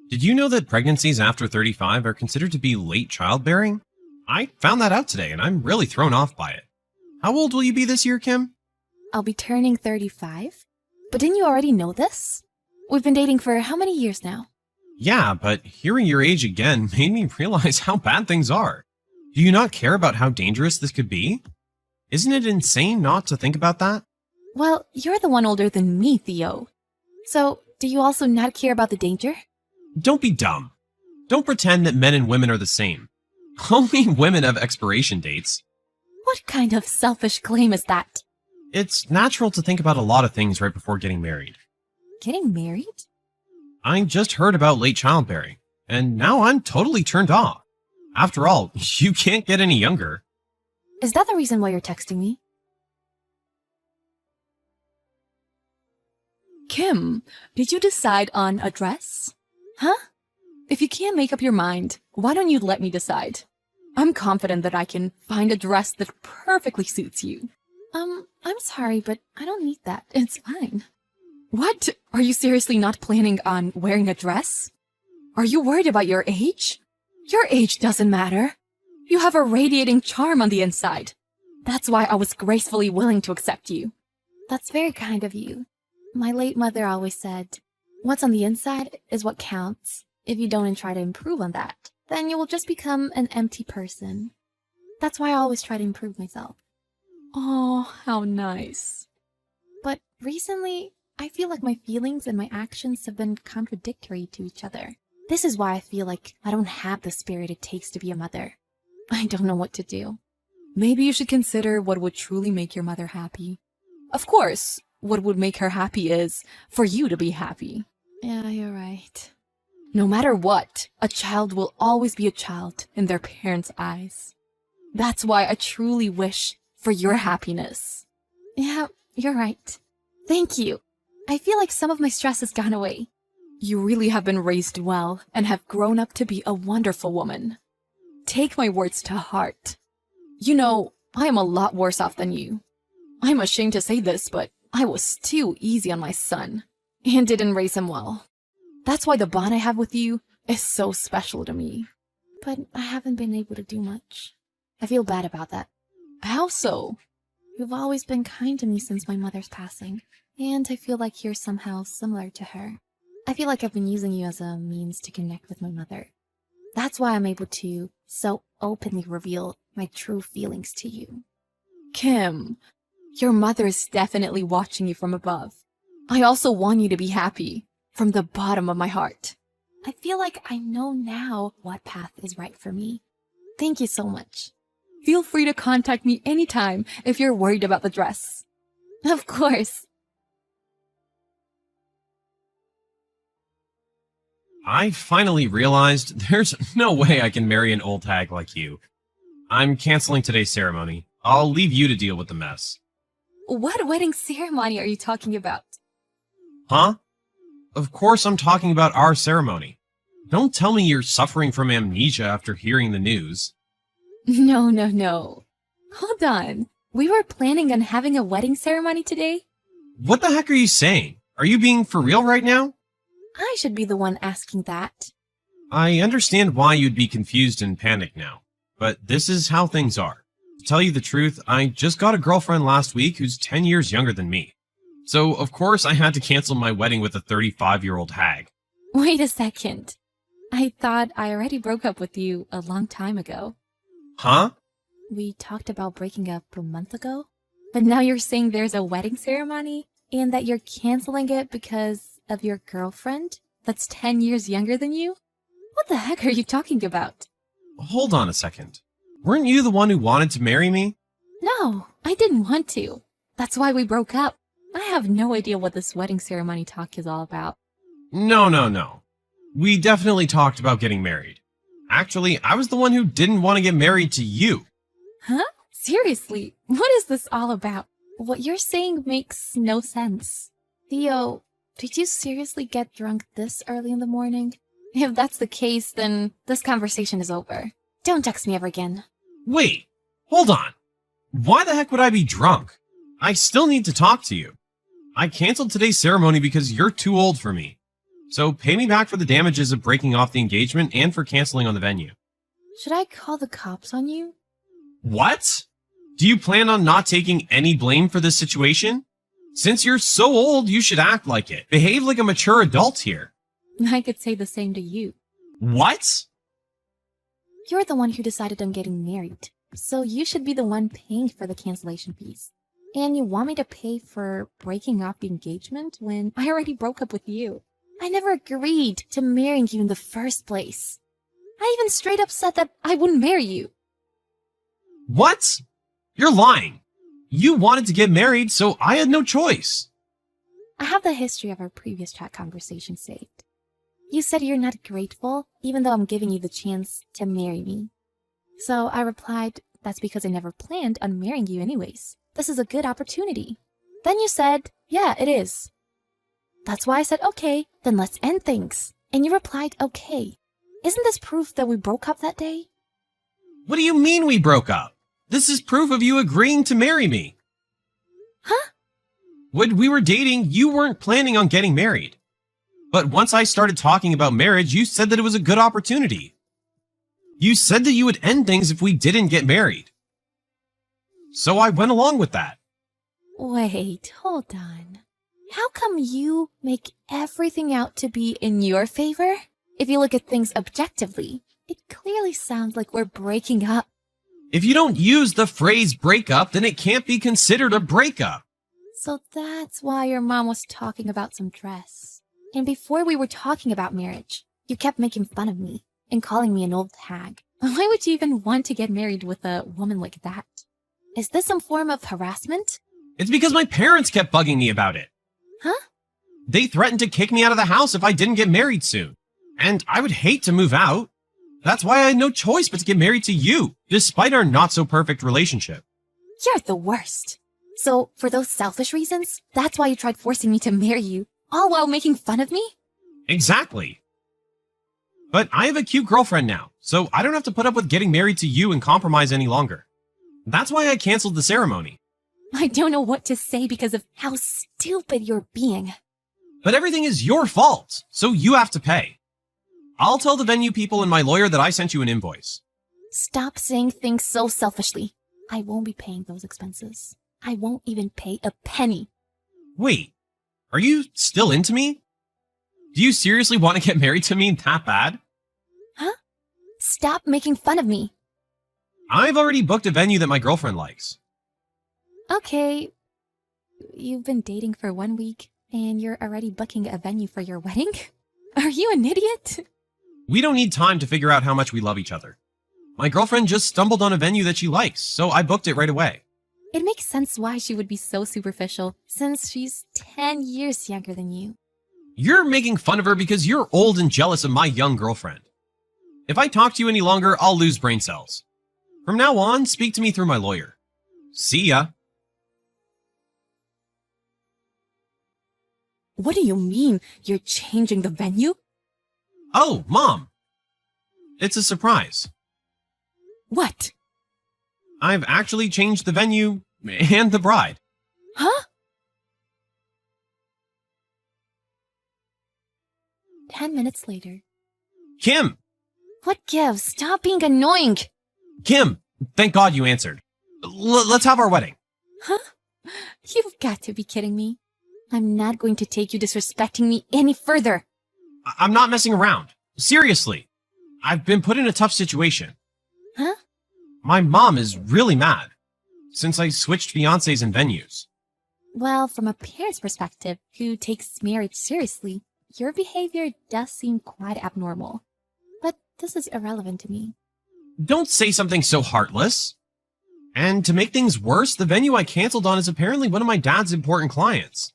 Did you know that pregnancies after 35 are considered to be late childbearing? I found that out today and I'm really thrown off by it. How old will you be this year, Kim? I'll be turning 35. But didn't you already know this? We've been dating for how many years now? Yeah, but hearing your age again made me realize how bad things are. Do you not care about how dangerous this could be? Isn't it insane not to think about that? Well, you're the one older than me, Theo. So, do you also not care about the danger? Don't be dumb. Don't pretend that men and women are the same. Only women have expiration dates. What kind of selfish claim is that? It's natural to think about a lot of things right before getting married. Getting married? I just heard about late childbearing, and now I'm totally turned off. After all, you can't get any younger. Is that the reason why you're texting me? Kim, did you decide on a dress? Huh? If you can't make up your mind, why don't you let me decide? I'm confident that I can find a dress that perfectly suits you. I'm sorry, but I don't need that. It's fine. What? Are you seriously not planning on wearing a dress? Are you worried about your age? Your age doesn't matter. You have a radiating charm on the inside. That's why I was gracefully willing to accept you. That's very kind of you. My late mother always said, what's on the inside is what counts. If you don't try to improve on that, then you will just become an empty person. That's why I always try to improve myself. Oh, how nice. But recently, I feel like my feelings and my actions have been contradictory to each other. This is why I feel like I don't have the spirit it takes to be a mother. I don't know what to do. Maybe you should consider what would truly make your mother happy. Of course, what would make her happy is for you to be happy. Yeah, you're right. No matter what, a child will always be a child in their parents' eyes. That's why I truly wish for your happiness. Yeah, you're right. Thank you. I feel like some of my stress has gone away. You really have been raised well and have grown up to be a wonderful woman. Take my words to heart. You know, I am a lot worse off than you. I'm ashamed to say this, but I was too easy on my son and didn't raise him well. That's why the bond I have with you is so special to me. But I haven't been able to do much. I feel bad about that. How so? You've always been kind to me since my mother's passing, and I feel like you're somehow similar to her. I feel like I've been using you as a means to connect with my mother. That's why I'm able to so openly reveal my true feelings to you. Kim, your mother is definitely watching you from above. I also want you to be happy, from the bottom of my heart. I feel like I know now what path is right for me. Thank you so much. Feel free to contact me anytime if you're worried about the dress. Of course. I finally realized there's no way I can marry an old hag like you. I'm canceling today's ceremony. I'll leave you to deal with the mess. What wedding ceremony are you talking about? Huh? Of course I'm talking about our ceremony. Don't tell me you're suffering from amnesia after hearing the news. No. Hold on. We were planning on having a wedding ceremony today? What the heck are you saying? Are you being for real right now? I should be the one asking that. I understand why you'd be confused and panicked now, but this is how things are. To tell you the truth, I just got a girlfriend last week who's 10 years younger than me. So, of course, I had to cancel my wedding with a 35-year-old hag. Wait a second. I thought I already broke up with you a long time ago. Huh? We talked about breaking up a month ago, but now you're saying there's a wedding ceremony and that you're canceling it because of your girlfriend that's 10 years younger than you? What the heck are you talking about? Hold on a second. Weren't you the one who wanted to marry me? No, I didn't want to. That's why we broke up. I have no idea what this wedding ceremony talk is all about. No. We definitely talked about getting married. Actually, I was the one who didn't want to get married to you. Huh? Seriously, what is this all about? What you're saying makes no sense. Theo, did you seriously get drunk this early in the morning? If that's the case, then this conversation is over. Don't text me ever again. Wait, hold on. Why the heck would I be drunk? I still need to talk to you. I canceled today's ceremony because you're too old for me. So pay me back for the damages of breaking off the engagement and for canceling on the venue. Should I call the cops on you? What? Do you plan on not taking any blame for this situation? Since you're so old, you should act like it. Behave like a mature adult here. I could say the same to you. What? You're the one who decided on getting married, so you should be the one paying for the cancellation fees. And you want me to pay for breaking off the engagement when I already broke up with you? I never agreed to marrying you in the first place. I even straight up said that I wouldn't marry you. What? You're lying. You wanted to get married, so I had no choice. I have the history of our previous chat conversation saved. You said you're not grateful, even though I'm giving you the chance to marry me. So I replied, that's because I never planned on marrying you anyways. This is a good opportunity. Then you said, yeah, it is. That's why I said, okay, then let's end things. And you replied, okay. Isn't this proof that we broke up that day? What do you mean we broke up? This is proof of you agreeing to marry me. Huh? When we were dating, you weren't planning on getting married. But once I started talking about marriage, you said that it was a good opportunity. You said that you would end things if we didn't get married. So I went along with that. Wait, hold on. How come you make everything out to be in your favor? If you look at things objectively, it clearly sounds like we're breaking up. If you don't use the phrase breakup, then it can't be considered a breakup. So that's why your mom was talking about some dress. And before we were talking about marriage, you kept making fun of me and calling me an old hag. Why would you even want to get married with a woman like that? Is this some form of harassment? It's because my parents kept bugging me about it. Huh? They threatened to kick me out of the house if I didn't get married soon. And I would hate to move out. That's why I had no choice but to get married to you, despite our not-so-perfect relationship. You're the worst. So, for those selfish reasons, that's why you tried forcing me to marry you, all while making fun of me? Exactly. But I have a cute girlfriend now, so I don't have to put up with getting married to you and compromise any longer. That's why I canceled the ceremony. I don't know what to say because of how stupid you're being. But everything is your fault, so you have to pay. I'll tell the venue people and my lawyer that I sent you an invoice. Stop saying things so selfishly. I won't be paying those expenses. I won't even pay a penny. Wait, are you still into me? Do you seriously want to get married to me that bad? Huh? Stop making fun of me. I've already booked a venue that my girlfriend likes. Okay. You've been dating for 1 week, and you're already booking a venue for your wedding? Are you an idiot? We don't need time to figure out how much we love each other. My girlfriend just stumbled on a venue that she likes, so I booked it right away. It makes sense why she would be so superficial, since she's 10 years younger than you. You're making fun of her because you're old and jealous of my young girlfriend. If I talk to you any longer, I'll lose brain cells. From now on, speak to me through my lawyer. See ya. What do you mean, you're changing the venue? Oh, Mom. It's a surprise. What? I've actually changed the venue and the bride. Huh? 10 minutes later. Kim! What gives? Stop being annoying! Kim! Thank God you answered. Let's have our wedding. Huh? You've got to be kidding me. I'm not going to take you disrespecting me any further. I'm not messing around. Seriously. I've been put in a tough situation. Huh? My mom is really mad since I switched fiancés and venues. Well, from a parent's perspective who takes marriage seriously, your behavior does seem quite abnormal. But this is irrelevant to me. Don't say something so heartless. And to make things worse, the venue I canceled on is apparently one of my dad's important clients.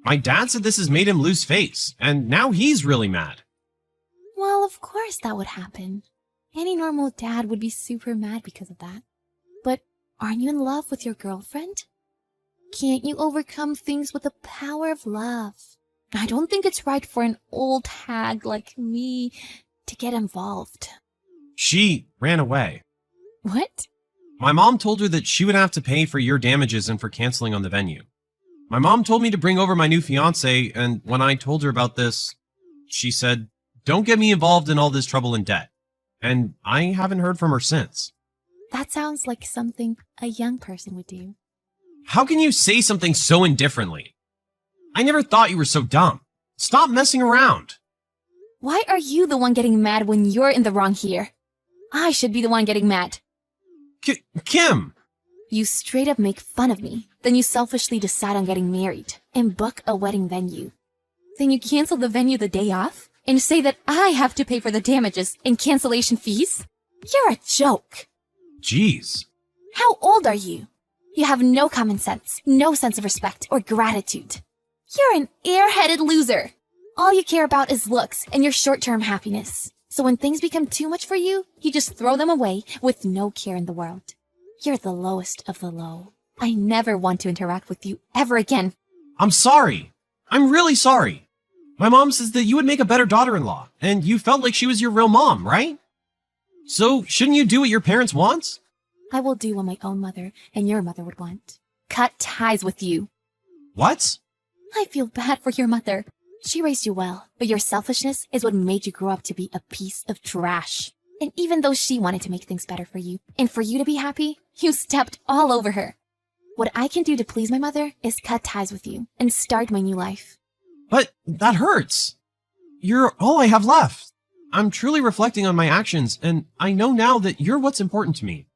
My dad said this has made him lose face, and now he's really mad. Well, of course that would happen. Any normal dad would be super mad because of that. But aren't you in love with your girlfriend? Can't you overcome things with the power of love? I don't think it's right for an old hag like me to get involved. She ran away. What? My mom told her that she would have to pay for your damages and for canceling on the venue. My mom told me to bring over my new fiancé, and when I told her about this, She said, "Don't get me involved in all this trouble and debt." And I haven't heard from her since. That sounds like something a young person would do. How can you say something so indifferently? I never thought you were so dumb. Stop messing around. Why are you the one getting mad when you're in the wrong here? I should be the one getting mad. Kim! You straight up make fun of me. Then you selfishly decide on getting married and book a wedding venue. Then you cancel the venue the day off and say that I have to pay for the damages and cancellation fees? You're a joke. Jeez. How old are you? You have no common sense, no sense of respect or gratitude. You're an airheaded loser. All you care about is looks and your short-term happiness. So when things become too much for you, you just throw them away with no care in the world. You're the lowest of the low. I never want to interact with you ever again. I'm sorry. I'm really sorry. My mom says that you would make a better daughter-in-law, and you felt like she was your real mom, right? So shouldn't you do what your parents want? I will do what my own mother and your mother would want. Cut ties with you. What? I feel bad for your mother. She raised you well, but your selfishness is what made you grow up to be a piece of trash. And even though she wanted to make things better for you, and for you to be happy, you stepped all over her. What I can do to please my mother is cut ties with you and start my new life. But that hurts. You're all I have left. I'm truly reflecting on my actions, and I know now that you're what's important to me.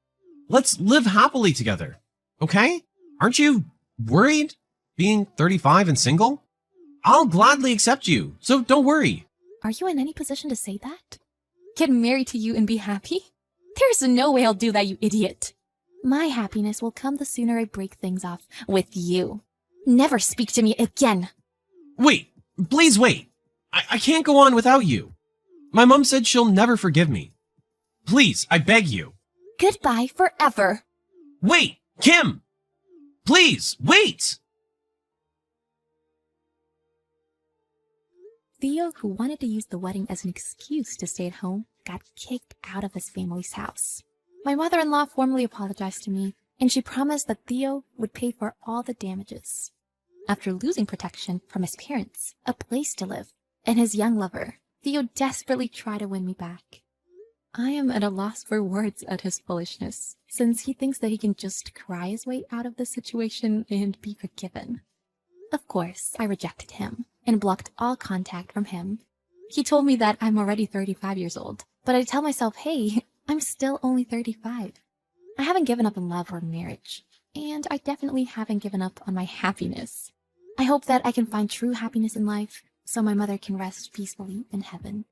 Let's live happily together, okay? Aren't you worried being 35 and single? I'll gladly accept you, so don't worry. Are you in any position to say that? Get married to you and be happy? There's no way I'll do that, you idiot. My happiness will come the sooner I break things off with you. Never speak to me again. Wait, please wait. I can't go on without you. My mom said she'll never forgive me. Please, I beg you. Goodbye forever. Wait, Kim! Please, wait! Theo, who wanted to use the wedding as an excuse to stay at home, got kicked out of his family's house. My mother-in-law formally apologized to me, and she promised that Theo would pay for all the damages. After losing protection from his parents, a place to live, and his young lover, Theo desperately tried to win me back. I am at a loss for words at his foolishness, since he thinks that he can just cry his way out of the situation and be forgiven. Of course, I rejected him and blocked all contact from him. He told me that I'm already 35 years old, but I tell myself, hey, I'm still only 35. I haven't given up on love or marriage, and I definitely haven't given up on my happiness. I hope that I can find true happiness in life so my mother can rest peacefully in heaven.